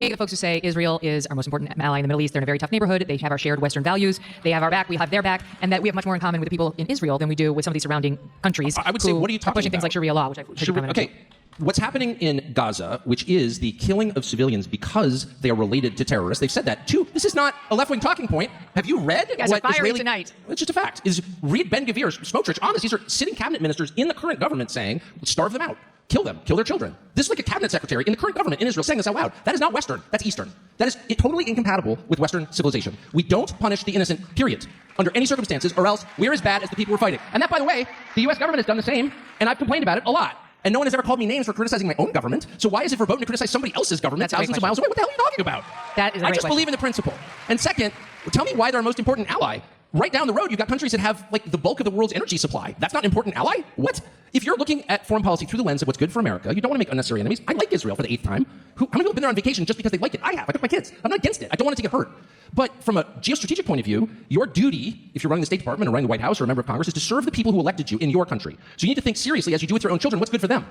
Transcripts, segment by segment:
The folks who say Israel is our most important ally in the Middle East, they're in a very tough neighborhood, they have our shared Western values, they have our back, we have their back, and that we have much more in common with the people in Israel than we do with some of these surrounding countries. I would say, what are you talking pushing about? Things like Sharia law, which I've heard you comment on. Okay. What's happening in Gaza, which is the killing of civilians because they are related to terrorists, they've said that too. This is not a left-wing talking point. Have you read what Israeli tonight? It's just a fact. Is read Ben Gavir's Smotrich on this. These are sitting cabinet ministers in the current government saying, starve them out, kill them, kill their children. This is like a cabinet secretary in the current government in Israel saying this out loud. That is not Western. That's Eastern. That is totally incompatible with Western civilization. We don't punish the innocent, period, under any circumstances, or else we're as bad as the people we're fighting. And that, by the way, the U.S. government has done the same, and I've complained about it a lot. And no one has ever called me names for criticizing my own government. So why is it verboten to criticize somebody else's government thousands of miles away? What the hell are you talking about? That is a I great just question. believe in the principle. And second, tell me why they're our most important ally. Right down the road, you've got countries that have like the bulk of the world's energy supply. That's not an important ally? What? If you're looking at foreign policy through the lens of what's good for America, you don't want to make unnecessary enemies. I like Israel for the 8th time. How many people have been there on vacation just because they like it? I have. I took my kids. I'm not against it. I don't want it to get hurt. But from a geostrategic point of view, your duty, if you're running the State Department or running the White House or a member of Congress, is to serve the people who elected you in your country. So you need to think seriously, as you do with your own children, what's good for them.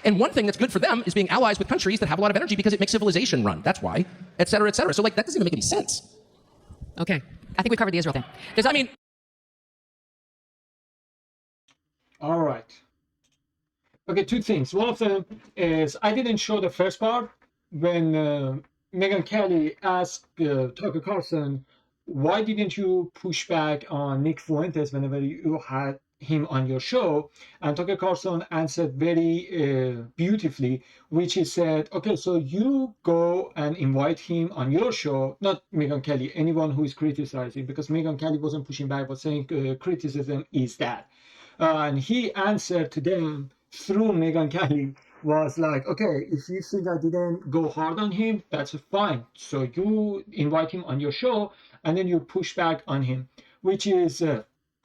And one thing that's good for them is being allies with countries that have a lot of energy because it makes civilization run. That's why, et cetera, et cetera. So, like, that doesn't even make any sense. Okay. I think we covered the Israel thing. All right. Okay, two things. One of them is I didn't show the first part when Megyn Kelly asked Tucker Carlson, why didn't you push back on Nick Fuentes whenever you had him on your show? And Tucker Carlson answered very beautifully, which he said, okay, so you go and invite him on your show, not Megyn Kelly, anyone who is criticizing, because Megyn Kelly wasn't pushing back, but saying criticism is that. And he answered to them through Megyn Kelly was like, okay, if you think I didn't go hard on him, that's fine. So you invite him on your show and then you push back on him, which is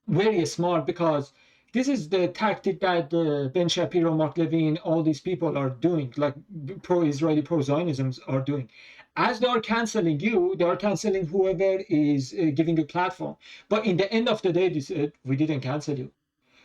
very smart because this is the tactic that Ben Shapiro, Mark Levin, all these people are doing, like pro-Israeli, pro-Zionisms are doing. As they are canceling you, they are canceling whoever is giving you platform. But in the end of the day, they said, we didn't cancel you.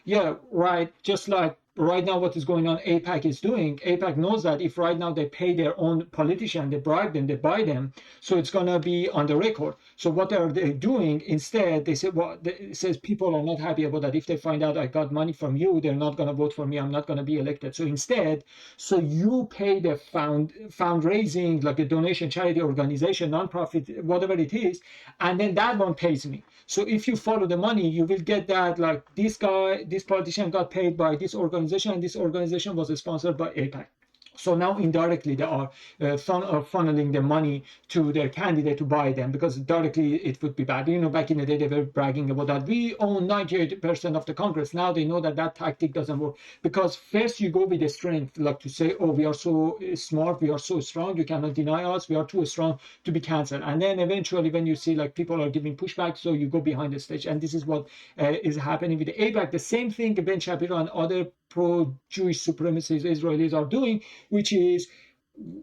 Yeah, right. Just like right now what is going on, AIPAC is doing. AIPAC knows that if right now they pay their own politician, they bribe them, they buy them, so it's going to be on the record. So what are they doing? Instead, they say, well, it says people are not happy about that. If they find out I got money from you, they're not going to vote for me. I'm not going to be elected. So instead, so you pay the fundraising, like a donation, charity organization, nonprofit, whatever it is, and then that one pays me. So if you follow the money, you will get that, like this guy, this politician got paid by this organization, and this organization was sponsored by AIPAC. So now indirectly they are funneling the money to their candidate to buy them, because directly it would be bad. You know, back in the day they were bragging about that. We own 98% of the Congress. Now they know that that tactic doesn't work, because first you go with the strength, like to say, oh, we are so smart, we are so strong, you cannot deny us, we are too strong to be cancelled. And then eventually when you see like people are giving pushback, so you go behind the stage. And this is what is happening with the AIPAC. The same thing Ben Shapiro and other pro-Jewish supremacists Israelis are doing, which is,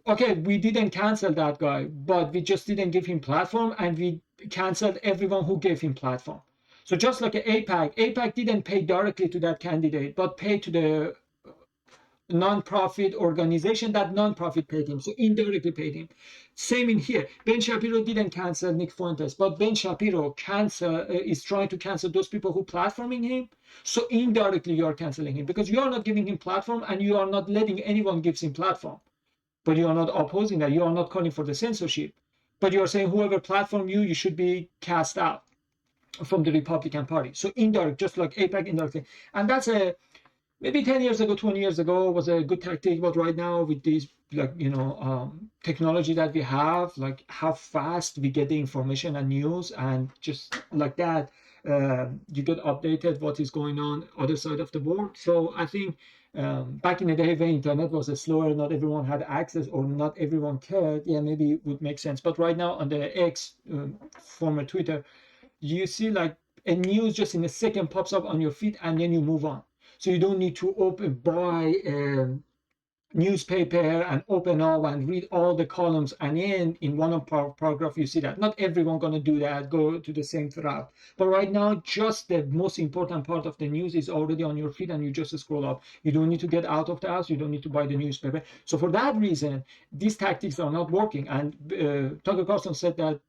okay, we didn't cancel that guy, but we just didn't give him platform, and we canceled everyone who gave him platform. So just like AIPAC didn't pay directly to that candidate, but paid to the non-profit organization. That non-profit paid him, so indirectly paid him. Same in here. Ben Shapiro didn't cancel Nick Fuentes, but Ben Shapiro is trying to cancel those people who platforming him. So indirectly you are canceling him, because you are not giving him platform and you are not letting anyone give him platform. But you are not opposing that. You are not calling for the censorship. But you are saying whoever platform you, you should be cast out from the Republican Party. So indirect, just like AIPAC indirectly. And that's maybe 10 years ago, 20 years ago was a good tactic, but right now with these, like, technology that we have, like how fast we get the information and news, and just like that, you get updated what is going on other side of the world. So I think back in the day when internet was slower, not everyone had access or not everyone cared, yeah, maybe it would make sense. But right now on the X, former Twitter, you see like a news just in a second pops up on your feed and then you move on. So you don't need to buy newspaper and open up and read all the columns, and in one paragraph you see that. Not everyone going to do that, go to the same route. But right now, just the most important part of the news is already on your feed, and you just scroll up. You don't need to get out of the house. You don't need to buy the newspaper. So for that reason, these tactics are not working. And Tucker Carlson said that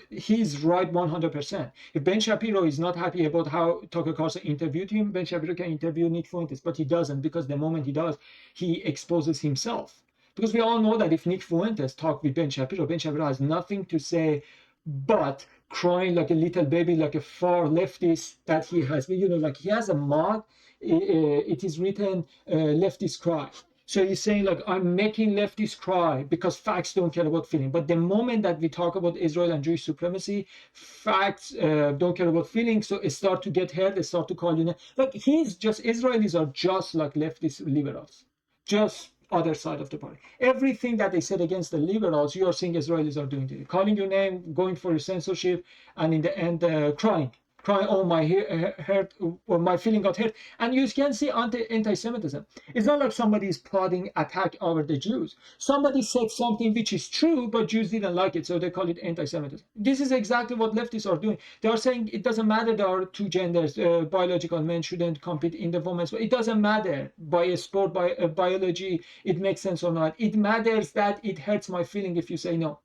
he's right 100%. If Ben Shapiro is not happy about how Tucker Carlson interviewed him, Ben Shapiro can interview Nick Fuentes, but he doesn't, because the moment he does, he exposes himself. Because we all know that if Nick Fuentes talked with Ben Shapiro has nothing to say but crying like a little baby, like a far leftist that he has. Like he has a mod, it is written leftist cry. So he's saying, like, I'm making leftists cry because facts don't care about feeling. But the moment that we talk about Israel and Jewish supremacy, facts don't care about feeling. So it start to get hurt. They start to call you. Like, Israelis are just like leftist liberals, just other side of the party. Everything that they said against the liberals, you are seeing Israelis are doing it. Calling your name, going for your censorship, and in the end, crying, oh, my hurt, or my feeling got hurt. And you can see anti-Semitism. It's not like somebody is plotting attack over the Jews. Somebody said something which is true, but Jews didn't like it, so they call it anti-Semitism. This is exactly what leftists are doing. They are saying it doesn't matter there are two genders, biological men shouldn't compete in the women's. It doesn't matter by a sport, by biology, it makes sense or not. It matters that it hurts my feeling if you say no.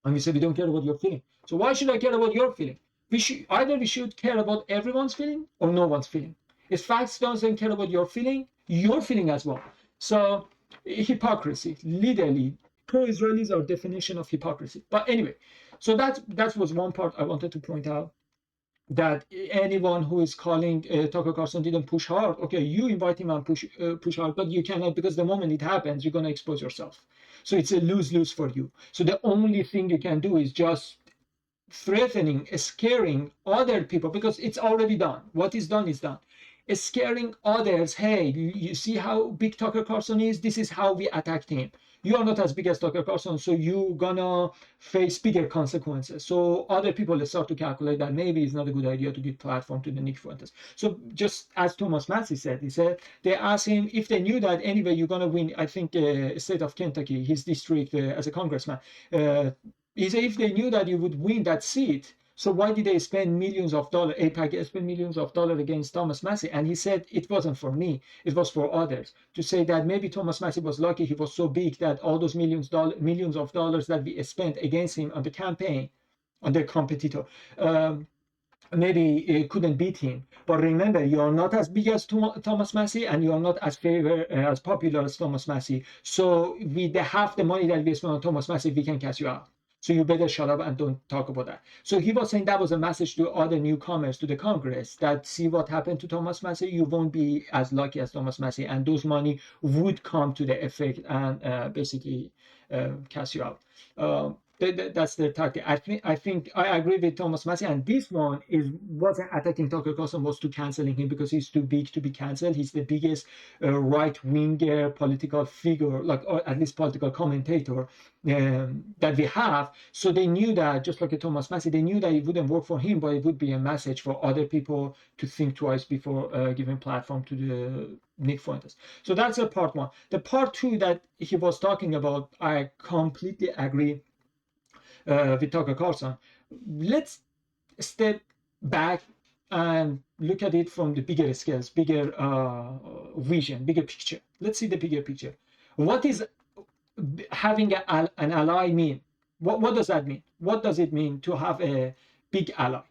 And we say we don't care about your feeling. So why should I care about your feeling? We should care about everyone's feeling or no one's feeling. If facts doesn't care about your feeling as well. So hypocrisy, literally, pro-Israelis are definition of hypocrisy. But anyway, so that was one part I wanted to point out, that anyone who is calling Tucker Carlson didn't push hard. Okay, you invite him and push hard, but you cannot, because the moment it happens, you're going to expose yourself. So it's a lose-lose for you. So the only thing you can do is just threatening, scaring other people, because it's already done. What is done is done. Scaring others. Hey, you see how big Tucker Carlson is? This is how we attacked him. You are not as big as Tucker Carlson, so you're gonna face bigger consequences. So other people start to calculate that maybe it's not a good idea to give platform to the Nick Fuentes. So just as Thomas Massey said, he said they asked him if they knew that anyway you're gonna win. I think state of Kentucky, his district as a congressman. He said if they knew that you would win that seat, so why did they spend millions of dollars? AIPAC spent millions of dollars against Thomas Massey, and he said it wasn't for me, it was for others. To say that maybe Thomas Massey was lucky, he was so big that all those millions of dollars that we spent against him on the campaign, on their competitor, maybe it couldn't beat him. But remember, you are not as big as Thomas Massey, and you are not as popular as Thomas Massey. So with half the money that we spent on Thomas Massey, we can cast you out. So you better shut up and don't talk about that. So he was saying that was a message to other newcomers to the Congress, that see what happened to Thomas Massey, you won't be as lucky as Thomas Massey, and those money would come to the effect and basically cast you out. That's their tactic. I think I agree with Thomas Massey, and this one wasn't attacking Tucker Carlson, was to canceling him because he's too big to be canceled. He's the biggest right-winger political figure, or at least political commentator that we have. So they knew that, just like Thomas Massey, they knew that it wouldn't work for him, but it would be a message for other people to think twice before giving platform to the Nick Fuentes. So that's a part one. The part two that he was talking about, I completely agree with Tucker Carlson. Let's step back and look at it from the bigger scales, bigger vision, bigger picture. Let's see the bigger picture. What is having an ally mean? What does that mean? What does it mean to have a big ally,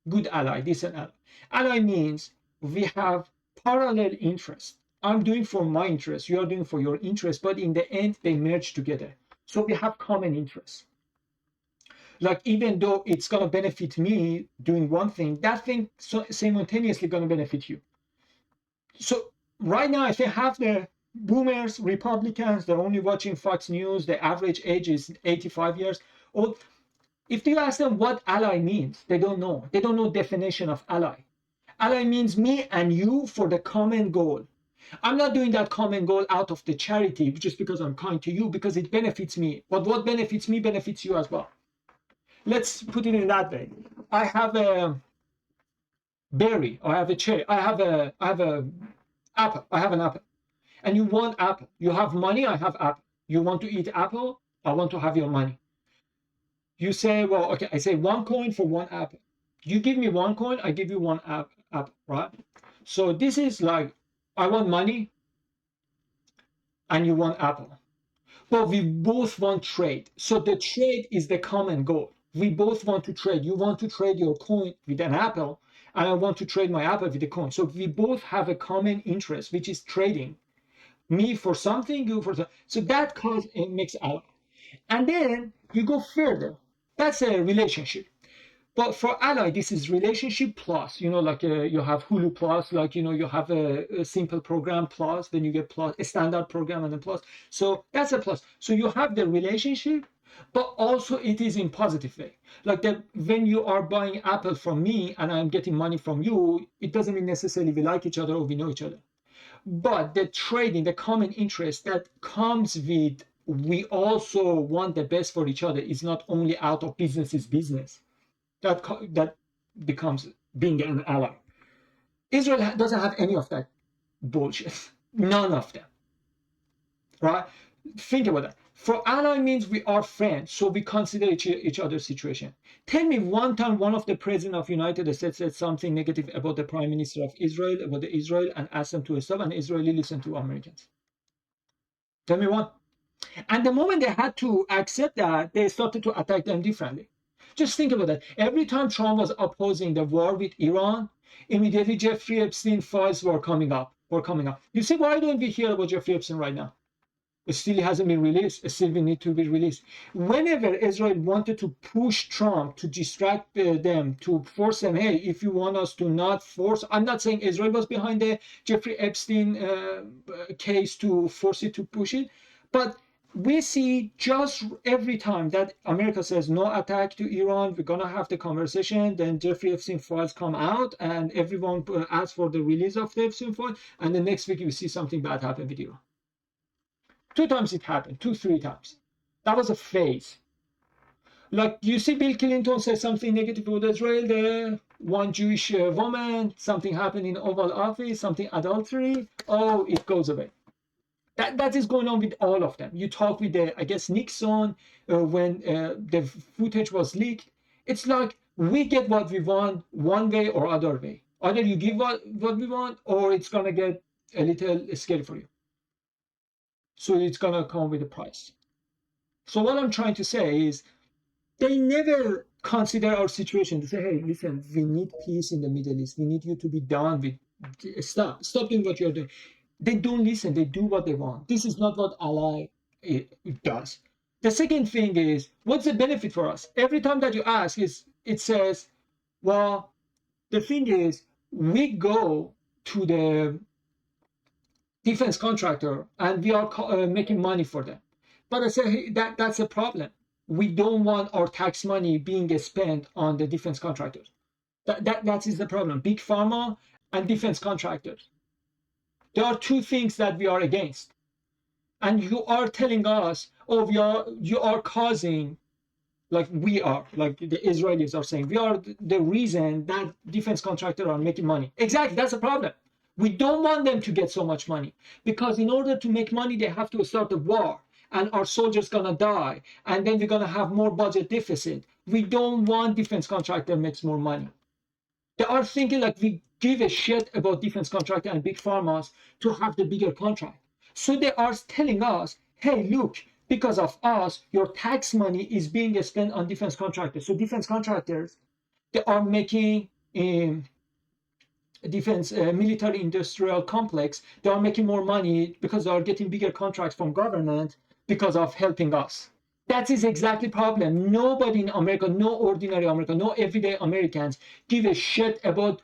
good ally, decent ally? Ally means we have parallel interests. I'm doing for my interest, you are doing for your interest, but in the end, they merge together. So we have common interests. Like, even though it's going to benefit me doing one thing, that thing simultaneously going to benefit you. So right now, if you have the boomers, Republicans, they're only watching Fox News, the average age is 85 years old. If you ask them what ally means, they don't know. They don't know definition of ally. Ally means me and you for the common goal. I'm not doing that common goal out of the charity just because I'm kind to you, because it benefits me. But what benefits me benefits you as well. Let's put it in that way. I have a berry, I have a cherry, I have an apple. and you want apple. You have money, I have apple. You want to eat apple, I want to have your money. You say, well, okay, I say 1 coin for 1 apple. You give me 1 coin, I give you 1 apple, right? So this is like, I want money and you want apple. But we both want trade. So the trade is the common goal. We both want to trade. You want to trade your coin with an apple, and I want to trade my apple with a coin. So we both have a common interest, which is trading. Me for something, you for something. So that makes ally. And then you go further. That's a relationship. But for ally, this is relationship plus, like you have Hulu plus, like, you have a simple program plus, then you get plus, a standard program and then plus. So that's a plus. So you have the relationship, but also it is in positive way. Like when you are buying Apple from me and I'm getting money from you, it doesn't mean necessarily we like each other or we know each other. But the trading, the common interest that comes with, we also want the best for each other, is not only out of business is business. That becomes being an ally. Israel doesn't have any of that bullshit. None of them. Right? Think about that. For ally means we are friends, so we consider each other's situation. Tell me one time one of the president of United States said something negative about the prime minister of Israel, about the Israel, and asked them to stop, and Israeli listened to Americans. Tell me one. And the moment they had to accept that, they started to attack them differently. Just think about that. Every time Trump was opposing the war with Iran, immediately Jeffrey Epstein files were coming up. You see, why don't we hear about Jeffrey Epstein right now? It still hasn't been released. It still will need to be released. Whenever Israel wanted to push Trump to distract them, to force them, hey, if you want us to not force, I'm not saying Israel was behind the Jeffrey Epstein case to force it to push it, but we see just every time that America says no attack to Iran, we're going to have the conversation, then Jeffrey Epstein files come out and everyone asks for the release of the Epstein file, and the next week you see something bad happen with Iran. 2 times it happened, 3 times. That was a phase. Like you see Bill Clinton say something negative about Israel, the one Jewish woman, something happened in Oval Office, something adultery, oh, it goes away. That is going on with all of them. You talk with I guess Nixon, when the footage was leaked. It's like we get what we want one way or other way. Either you give what we want, or it's gonna get a little scary for you. So it's gonna come with a price. So what I'm trying to say is they never consider our situation to say, hey, listen, we need peace in the Middle East. We need you to be done with stop doing what you're doing. They don't listen. They do what they want. This is not what ally does. The second thing is, what's the benefit for us? Every time that you ask, it says, well, the thing is, we go to the defense contractor and we are making money for them. But I say, hey, that's a problem. We don't want our tax money being spent on the defense contractors. That is the problem. Big pharma and defense contractors. There are 2 things that we are against. And you are telling us, oh, you are causing, like we are, like the Israelis are saying, we are the reason that defense contractors are making money. Exactly, that's the problem. We don't want them to get so much money, because in order to make money, they have to start a war, and our soldiers gonna die, and then we're gonna have more budget deficit. We don't want defense contractor makes more money. They are thinking like we give a shit about defense contractor and big pharmas to have the bigger contract. So they are telling us, hey, look, because of us, your tax money is being spent on defense contractors. So defense contractors, they are making defense military industrial complex, they are making more money because they are getting bigger contracts from government because of helping us. That is exactly the problem. Nobody in America, no ordinary American, no everyday Americans give a shit about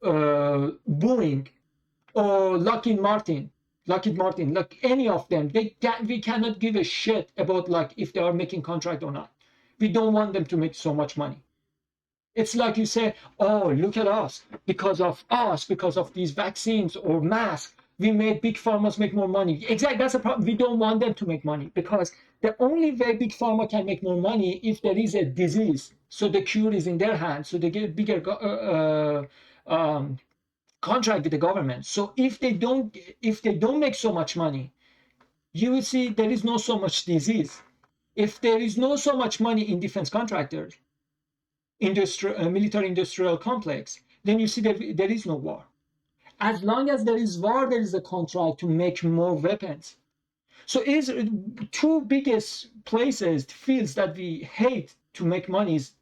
Boeing or Lockheed Martin, like any of them. We cannot give a shit about like if they are making contract or not. We don't want them to make so much money. It's like you say, oh, look at us, because of these vaccines or masks, we made big pharmas make more money. Exactly, that's the problem. We don't want them to make money, because the only way big pharma can make more money if there is a disease. So the cure is in their hands. So they get bigger contract with the government. So if they don't make so much money, you will see there is no so much disease. If there is no so much money in defense contractors, military industrial complex, then you see that there is no war. As long as there is war, there is a contract to make more weapons. So is two biggest fields that we hate to make money is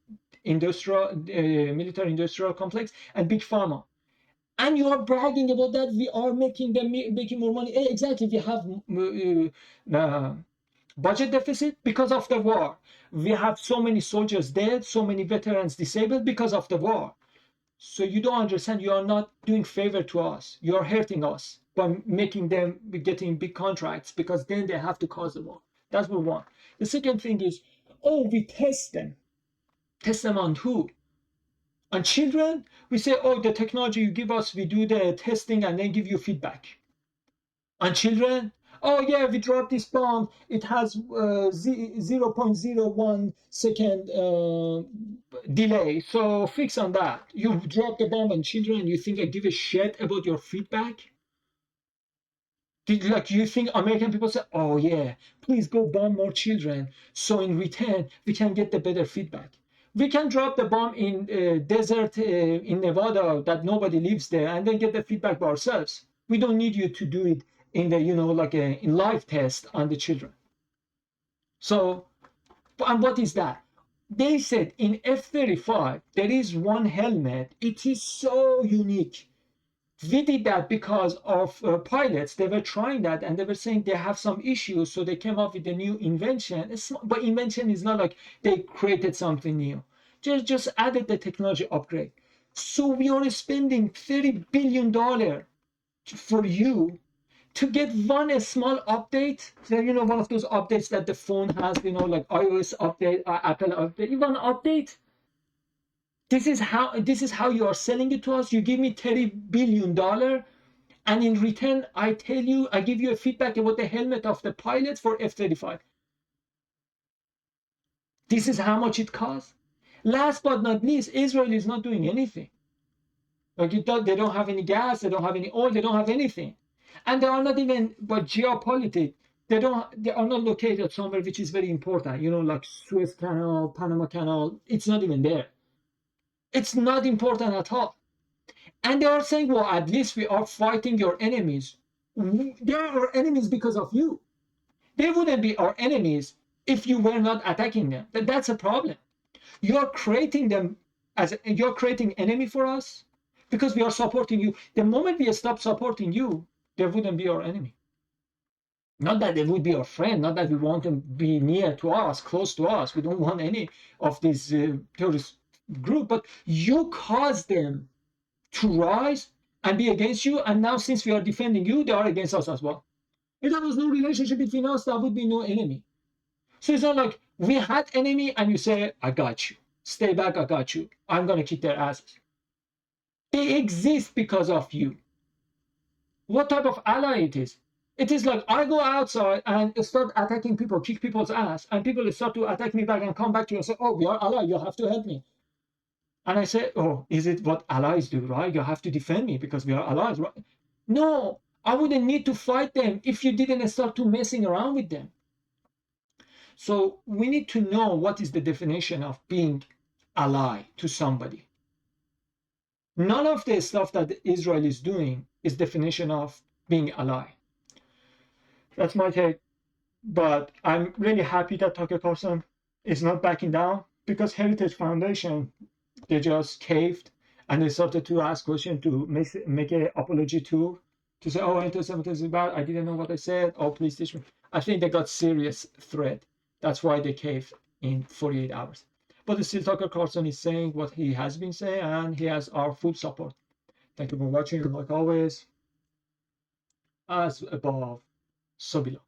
military industrial complex and big pharma. And you are bragging about that we are making more money. Exactly, we have budget deficit because of the war. We have so many soldiers dead, so many veterans disabled because of the war. So you don't understand. You are not doing favor to us. You are hurting us by making them getting big contracts, because then they have to cause the war. That's what we want. The second thing is, we test them. Test them on who? On children. We say, the technology you give us, we do the testing and then give you feedback. On children, yeah, we dropped this bomb. It has 0.01 second delay. So fix on that. You drop the bomb on children and you think I give a shit about your feedback? You think American people say, yeah, please go bomb more children, so in return we can get the better feedback. We can drop the bomb in desert in Nevada that nobody lives there and then get the feedback by ourselves. We don't need you to do it in the in live test on the children. So, and what is that? They said in F-35 there is one helmet. It is so unique. We did that because of pilots. They were trying that and they were saying they have some issues, so they came up with a new invention. But invention is not like they created something new. Just added the technology upgrade. So we are spending $30 billion for you to get one small update. So, one of those updates that the phone has, like iOS update, Apple update, one update. This is how you are selling it to us. You give me $30 billion, and in return, I give you a feedback about the helmet of the pilot for F-35. This is how much it costs. Last but not least, Israel is not doing anything. Like they don't have any gas, they don't have any oil, they don't have anything, and they are not even. But geopolitics, they are not located somewhere which is very important. Like Suez Canal, Panama Canal. It's not even there. It's not important at all. And they are saying, well, at least we are fighting your enemies. They are our enemies because of you. They wouldn't be our enemies if you were not attacking them. That's a problem. You're creating enemy for us because we are supporting you. The moment we stop supporting you, they wouldn't be our enemy. Not that they would be our friend, not that we want them to be near to us, close to us. We don't want any of this terrorist group, but you cause them to rise and be against you, and now since we are defending you, they are against us as well. If there was no relationship between us, there would be no enemy. So it's not like we had enemy and you say, I got you. Stay back, I got you. I'm going to kick their asses. They exist because of you. What type of ally it is? It is like I go outside and start attacking people, kick people's ass, and people start to attack me back and come back to you and say, we are allies, you have to help me. And I say, is it what allies do, right? You have to defend me because we are allies, right? No, I wouldn't need to fight them if you didn't start to messing around with them. So we need to know what is the definition of being ally to somebody. None of the stuff that Israel is doing is definition of being ally. That's my take. But I'm really happy that Tucker Carlson is not backing down, because Heritage Foundation, they just caved and they started to ask questions to make an apology to say, anti-Semitism is bad. I didn't know what I said. Please teach me. I think they got serious threat. That's why they caved in 48 hours. But still, Tucker Carlson is saying what he has been saying, and he has our full support. Thank you for watching. Like always, as above, so below.